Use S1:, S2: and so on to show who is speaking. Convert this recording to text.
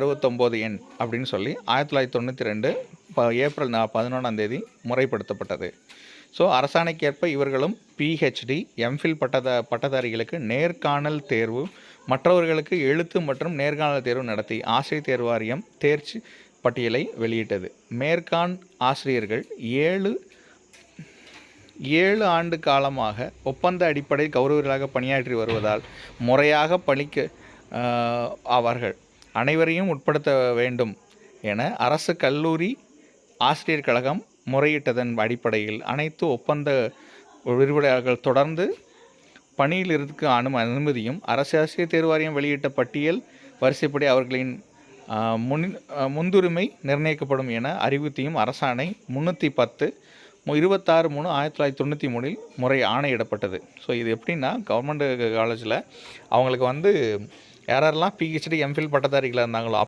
S1: 69 எண் அப்படின்னு சொல்லி 1992 ஏப்ரல் 11 முறைப்படுத்தப்பட்டது. ஸோ அரசாணைக்கேற்ப இவர்களும் பிஹெச்டி எம்ஃபில் பட்டதாரிகளுக்கு நேர்காணல் தேர்வு, மற்றவர்களுக்கு எழுத்து மற்றும் நேர்காணல் தேர்வு நடத்தி ஆசிரியர் தேர்வு வாரியம் தேர்ச்சி பட்டியலை வெளியிட்டது. மேற்காண் ஆசிரியர்கள் 7 ஆண்டு காலமாக ஒப்பந்த அடிப்படையில் கௌரவர்களாக பணியாற்றி வருவதால் முறையாக பணிக்கு அவர்கள் அனைவரையும் உட்படுத்த வேண்டும் என அரசு கல்லூரி ஆசிரியர் கழகம் முறையிட்டதன் அடிப்படையில் அனைத்து ஒப்பந்த விரிவுரையாளர்கள் தொடர்ந்து பணியில் இருக்க அனுமதியும் அரசு ஆசிரியர் தேர்வு வாரியம் வெளியிட்ட பட்டியல் வரிசைப்படி அவர்களின் முன்னுரிமை நிர்ணயிக்கப்படும் என அறிவுறுத்தியும் அரசாணை 310 26/3/1993 முறை ஆணையிடப்பட்டது. ஸோ இது எப்படின்னா, கவர்மெண்ட் காலேஜில் அவங்களுக்கு யாரெல்லாம் பிஹெச்டி எம்ஃபில் பட்டதாரிகளாக இருந்தாங்களோ